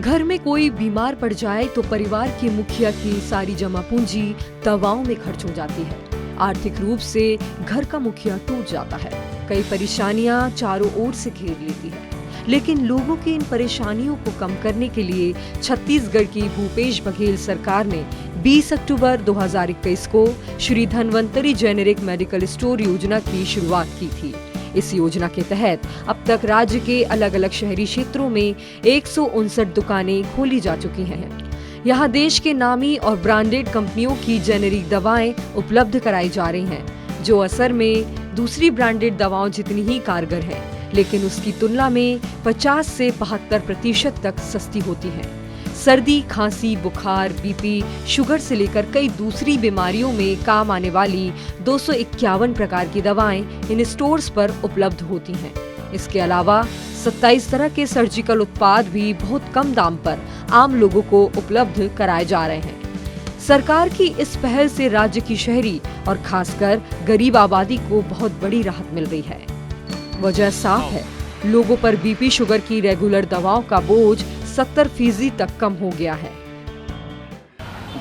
घर में कोई बीमार पड़ जाए तो परिवार के मुखिया की सारी जमा पूंजी दवाओं में खर्च हो जाती है। आर्थिक रूप से घर का मुखिया टूट जाता है। कई परेशानियां चारों ओर से घेर लेती है। लेकिन लोगों की इन परेशानियों को कम करने के लिए छत्तीसगढ़ की भूपेश बघेल सरकार ने 20 अक्टूबर 2021 को Shri Dhanvantari generic medical store योजना की शुरुआत की थी। इस योजना के तहत अब तक राज्य के अलग अलग शहरी क्षेत्रों में 159 दुकानें खोली जा चुकी हैं। यहाँ देश के नामी और ब्रांडेड कंपनियों की जेनेरिक दवाएं उपलब्ध कराई जा रही हैं, जो असर में दूसरी ब्रांडेड दवाओं जितनी ही कारगर है, लेकिन उसकी तुलना में 50 से 72% तक सस्ती होती हैं। सर्दी, खांसी, बुखार, बीपी, शुगर से लेकर कई दूसरी बीमारियों में काम आने वाली 251 प्रकार की दवाएं इन स्टोर्स पर उपलब्ध होती हैं। इसके अलावा 27 तरह के सर्जिकल उत्पाद भी बहुत कम दाम पर आम लोगों को उपलब्ध कराए जा रहे हैं। सरकार की इस पहल से राज्य की शहरी और खासकर गरीब आबादी को बहुत बड़ी राहत मिल रही है। वजह साफ है, लोगों पर बीपी, शुगर की रेगुलर दवाओं का बोझ 70% तक कम हो गया है।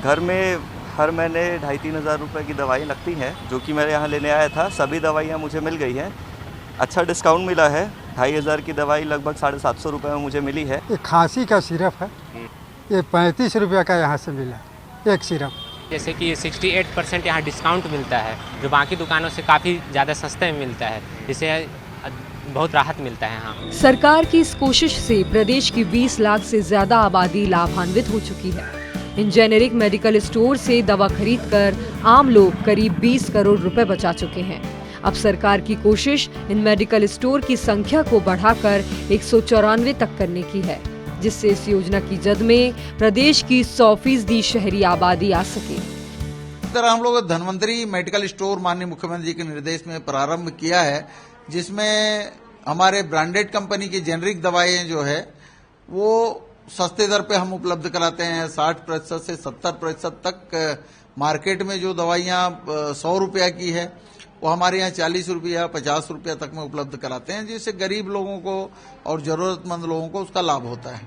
घर में हर महीने 2,500-3 हज़ार रुपए की दवाई लगती है, जो कि मैं यहाँ लेने आया था। सभी दवाइयाँ मुझे मिल गई हैं। अच्छा डिस्काउंट मिला है। 2,500 की दवाई लगभग 750 रुपये में मुझे मिली है। ये खांसी का सिरप है, ये 35 रुपये का यहाँ से मिला एक सिरप। जैसे कि 68% यहाँ डिस्काउंट मिलता है, जो बाकी दुकानों से काफ़ी ज़्यादा सस्ते में मिलता है, जिससे बहुत राहत मिलता है यहाँ। सरकार की इस कोशिश से प्रदेश की 20 लाख से ज्यादा आबादी लाभान्वित हो चुकी है। इन जेनेरिक मेडिकल स्टोर से दवा खरीदकर आम लोग करीब 20 करोड़ रुपए बचा चुके हैं। अब सरकार की कोशिश इन मेडिकल स्टोर की संख्या को बढ़ाकर 194 तक करने की है, जिससे इस योजना की जद में प्रदेश की 100% शहरी आबादी आ सके। इस तरह हम लोग धन्वंतरी मेडिकल स्टोर माननीय मुख्यमंत्री के निर्देश में प्रारंभ किया है, जिसमें हमारे ब्रांडेड कंपनी की जेनरिक दवाएं जो है वो सस्ते दर पे हम उपलब्ध कराते हैं। 60% से 70% तक मार्केट में जो दवाइयाँ 100 रुपया की है, वो हमारे यहाँ 40 रुपया 50 रुपया तक में उपलब्ध कराते हैं, जिससे गरीब लोगों को और जरूरतमंद लोगों को उसका लाभ होता है।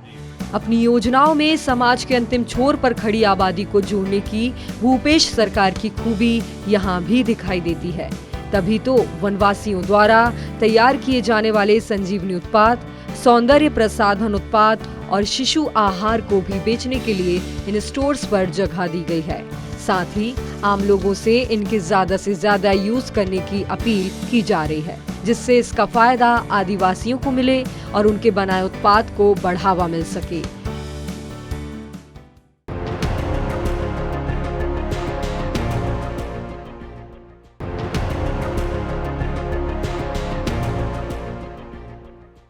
अपनी योजनाओं में समाज के अंतिम छोर पर खड़ी आबादी को जोड़ने की भूपेश सरकार की खूबी यहाँ भी दिखाई देती है। तभी तो वनवासियों द्वारा तैयार किए जाने वाले संजीवनी उत्पाद, सौंदर्य प्रसाधन उत्पाद और शिशु आहार को भी बेचने के लिए इन स्टोर्स पर जगह दी गई है। साथ ही आम लोगों से इनके ज्यादा से ज्यादा यूज करने की अपील की जा रही है, जिससे इसका फायदा आदिवासियों को मिले और उनके बनाए उत्पाद को बढ़ावा मिल सके।